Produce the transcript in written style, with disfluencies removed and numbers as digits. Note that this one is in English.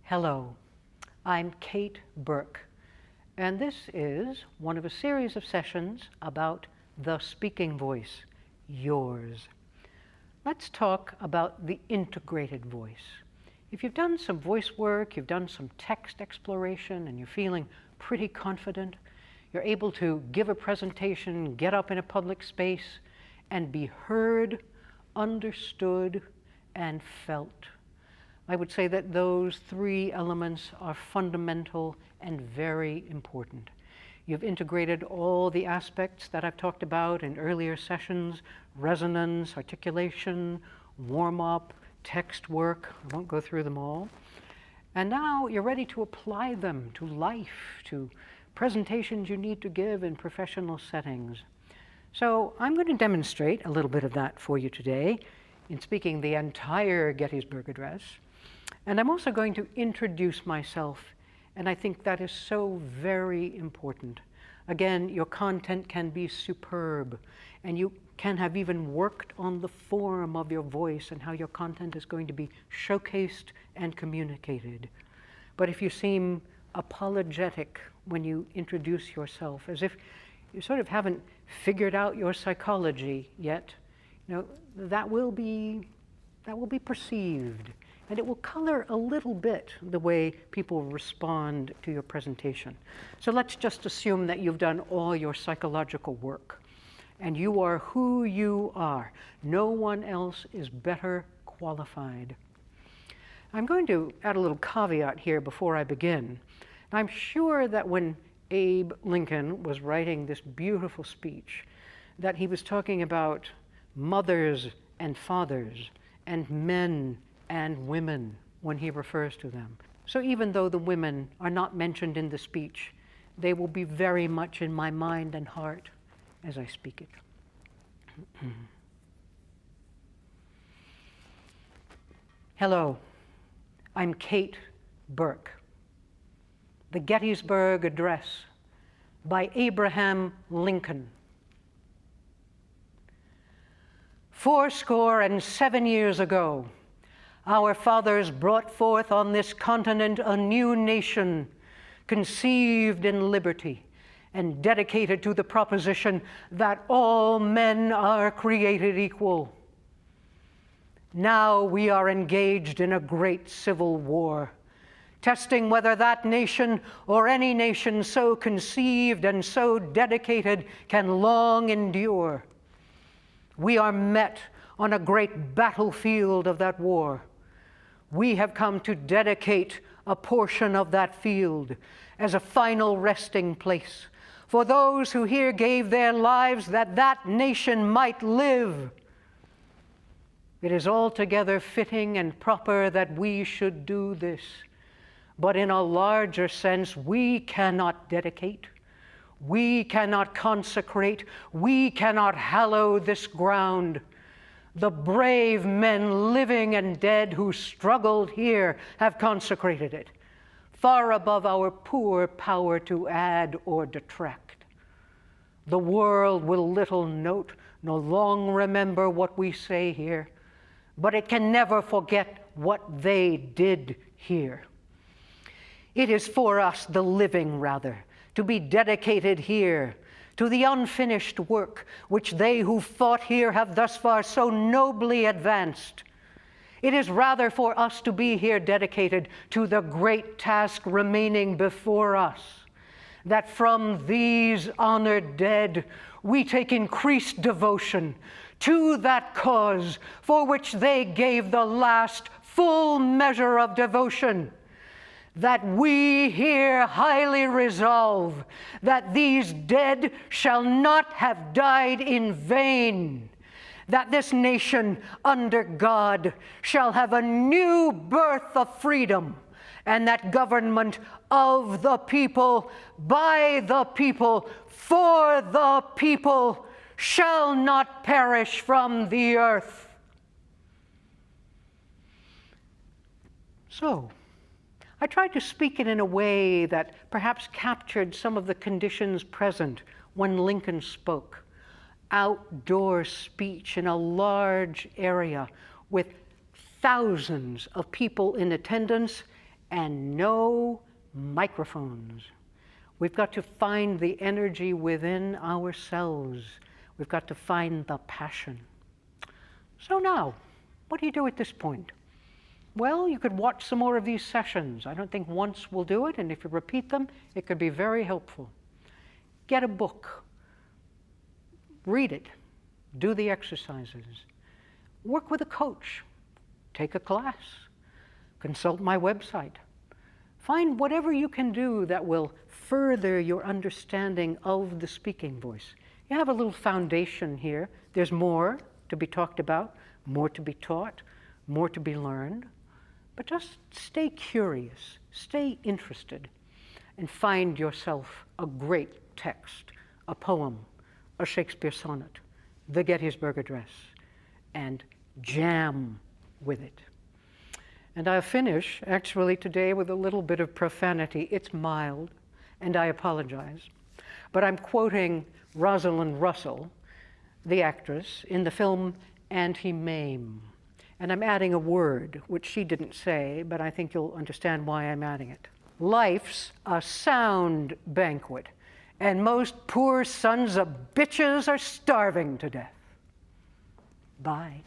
Hello, I'm Kate Burke, and this is one of a series of sessions about the speaking voice, yours. Let's talk about the integrated voice. If you've done some voice work, you've done some text exploration, and you're feeling pretty confident, you're able to give a presentation, get up in a public space, and be heard, understood, and felt. I would say that those three elements are fundamental and very important. You've integrated all the aspects that I've talked about in earlier sessions: resonance, articulation, warm-up, text work. I won't go through them all. And now you're ready to apply them to life, to presentations you need to give in professional settings. So I'm going to demonstrate a little bit of that for you today in speaking the entire Gettysburg Address. And I'm also going to introduce myself, and I think that is so very important. Again, your content can be superb, and you can have even worked on the form of your voice and how your content is going to be showcased and communicated. But if you seem apologetic when you introduce yourself, as if you sort of haven't figured out your psychology yet, that will be perceived. And it will color a little bit the way people respond to your presentation. So let's just assume that you've done all your psychological work and you are who you are. No one else is better qualified. I'm going to add a little caveat here before I begin. I'm sure that when Abe Lincoln was writing this beautiful speech, that he was talking about mothers and fathers and men and women when he refers to them. So even though the women are not mentioned in the speech, they will be very much in my mind and heart as I speak it. Hello, I'm Kate Burke. The Gettysburg Address by Abraham Lincoln. 77 years ago, our fathers brought forth on this continent a new nation, conceived in liberty and dedicated to the proposition that all men are created equal. Now we are engaged in a great civil war, testing whether that nation or any nation so conceived and so dedicated can long endure. We are met on a great battlefield of that war. We have come to dedicate a portion of that field as a final resting place for those who here gave their lives that that nation might live. It is altogether fitting and proper that we should do this, but in a larger sense, we cannot dedicate, we cannot consecrate, we cannot hallow this ground. The brave men, living and dead, who struggled here have consecrated it, far above our poor power to add or detract. The world will little note, nor long remember what we say here, but it can never forget what they did here. It is for us, the living rather, to be dedicated here to the unfinished work which they who fought here have thus far so nobly advanced. It is rather for us to be here dedicated to the great task remaining before us, that from these honored dead we take increased devotion to that cause for which they gave the last full measure of devotion, that we here highly resolve that these dead shall not have died in vain, that this nation under God shall have a new birth of freedom, and that government of the people, by the people, for the people, shall not perish from the earth. So, I tried to speak it in a way that perhaps captured some of the conditions present when Lincoln spoke. Outdoor speech in a large area with thousands of people in attendance and no microphones. We've got to find the energy within ourselves. We've got to find the passion. So now, what do you do at this point? Well, you could watch some more of these sessions. I don't think once will do it, and if you repeat them, it could be very helpful. Get a book. Read it. Do the exercises. Work with a coach. Take a class. Consult my website. Find whatever you can do that will further your understanding of the speaking voice. You have a little foundation here. There's more to be talked about, more to be taught, more to be learned. But just stay curious, stay interested, and find yourself a great text, a poem, a Shakespeare sonnet, the Gettysburg Address, and jam with it. And I'll finish, actually, today with a little bit of profanity. It's mild, and I apologize. But I'm quoting Rosalind Russell, the actress, in the film Auntie Mame. And I'm adding a word, which she didn't say, but I think you'll understand why I'm adding it. Life's a sound banquet, and most poor sons of bitches are starving to death. Bye.